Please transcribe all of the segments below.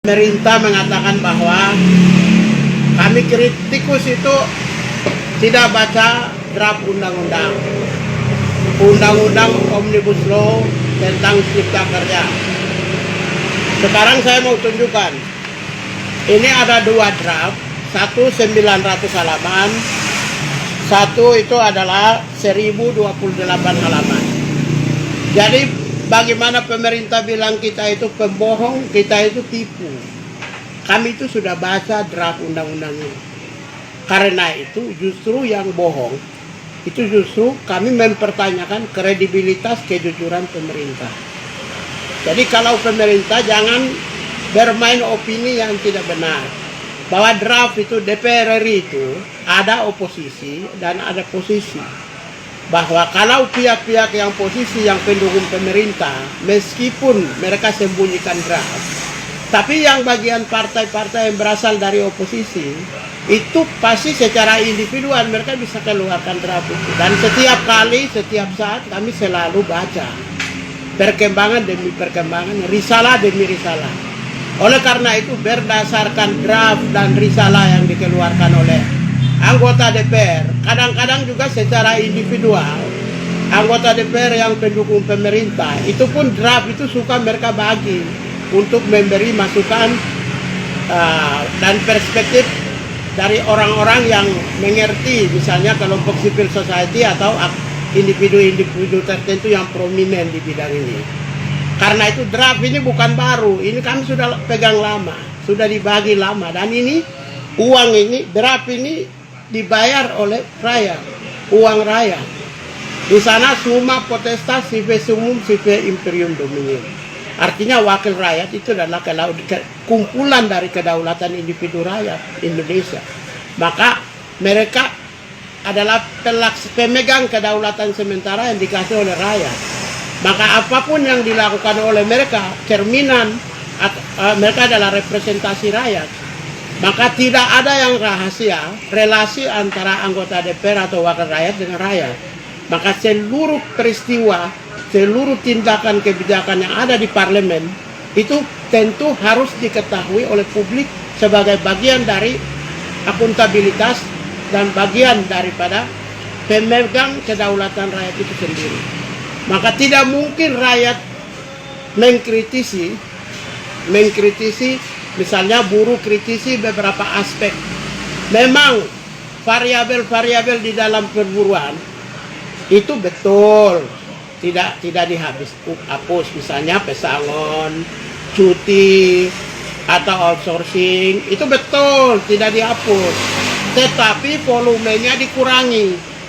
Pemerintah mengatakan bahwa kami kritikus itu tidak baca draft undang-undang Omnibus Law tentang Cipta Kerja. Sekarang saya mau tunjukkan. Ini ada dua draft, satu 900 halaman, satu itu adalah 1028 halaman. Jadi bagaimana pemerintah bilang kita itu pembohong, kita itu tipu. Kami itu sudah baca draft undang-undang ini. Karena itu justru yang bohong, itu justru kami mempertanyakan kredibilitas kejujuran pemerintah. Jadi kalau pemerintah jangan bermain opini yang tidak benar. Bahwa draft itu DPR RI itu ada oposisi dan ada posisi. Bahwa kalau pihak-pihak yang posisi yang pendukung pemerintah, meskipun mereka sembunyikan draft, tapi yang bagian partai-partai yang berasal dari oposisi, itu pasti secara individual mereka bisa keluarkan draft itu. Dan setiap kali, setiap saat kami selalu baca perkembangan demi perkembangan, risalah demi risalah. Oleh karena itu berdasarkan draft dan risalah yang dikeluarkan oleh anggota DPR, kadang-kadang juga secara individual, anggota DPR yang pendukung pemerintah, itu pun draft itu suka mereka bagi untuk memberi masukan dan perspektif dari orang-orang yang mengerti, misalnya kelompok civil society atau individu-individu tertentu yang prominent di bidang ini. Karena itu draft ini bukan baru, ini kami sudah pegang lama, sudah dibagi lama, dan ini uang ini, draft ini dibayar oleh rakyat, uang rakyat. Di sana summa potestas sive summum sive imperium dominium. Artinya wakil rakyat itu adalah kumpulan dari kedaulatan individu rakyat Indonesia. Maka mereka adalah pemegang kedaulatan sementara yang dikasih oleh rakyat. Maka apapun yang dilakukan oleh mereka, cerminan, mereka adalah representasi rakyat. Maka tidak ada yang rahasia relasi antara anggota DPR atau wakil rakyat dengan rakyat. Maka seluruh peristiwa, seluruh tindakan kebijakan yang ada di parlemen itu tentu harus diketahui oleh publik sebagai bagian dari akuntabilitas dan bagian daripada pemegang kedaulatan rakyat itu sendiri. Maka tidak mungkin rakyat mengkritisi misalnya buruh kritisi beberapa aspek. Memang variabel-variabel di dalam perburuan itu betul tidak dihapus, misalnya pesangon, cuti atau outsourcing, itu betul tidak dihapus, tetapi volumenya dikurangi.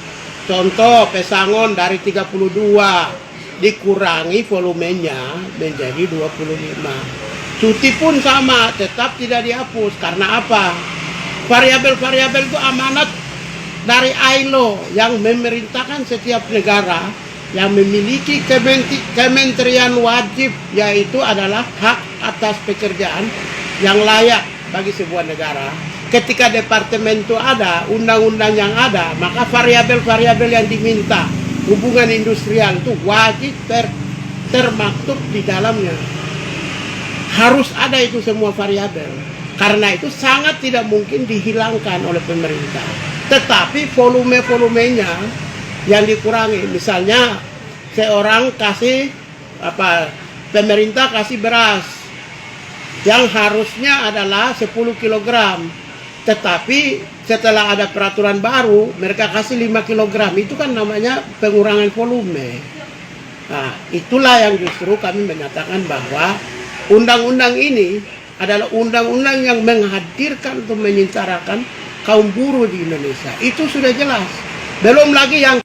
Contoh pesangon dari 32 dikurangi volumenya menjadi 25. Cuti pun sama, tetap tidak dihapus. Karena apa? Variabel-variabel itu amanat dari ILO yang memerintahkan setiap negara yang memiliki kementerian wajib, yaitu adalah hak atas pekerjaan yang layak bagi sebuah negara. Ketika departemen itu ada, undang-undang yang ada, maka variabel-variabel yang diminta hubungan industrial itu wajib termaktub di dalamnya. Harus ada itu semua variabel. Karena itu sangat tidak mungkin dihilangkan oleh pemerintah. Tetapi volumenya yang dikurangi. Misalnya seorang kasih pemerintah kasih beras yang harusnya adalah 10 kg. Tetapi setelah ada peraturan baru, mereka kasih 5 kg. Itu kan namanya pengurangan volume. Nah, itulah yang justru kami menyatakan bahwa undang-undang ini adalah undang-undang yang menghadirkan untuk menyetarakan kaum buruh di Indonesia. Itu sudah jelas. Belum lagi yang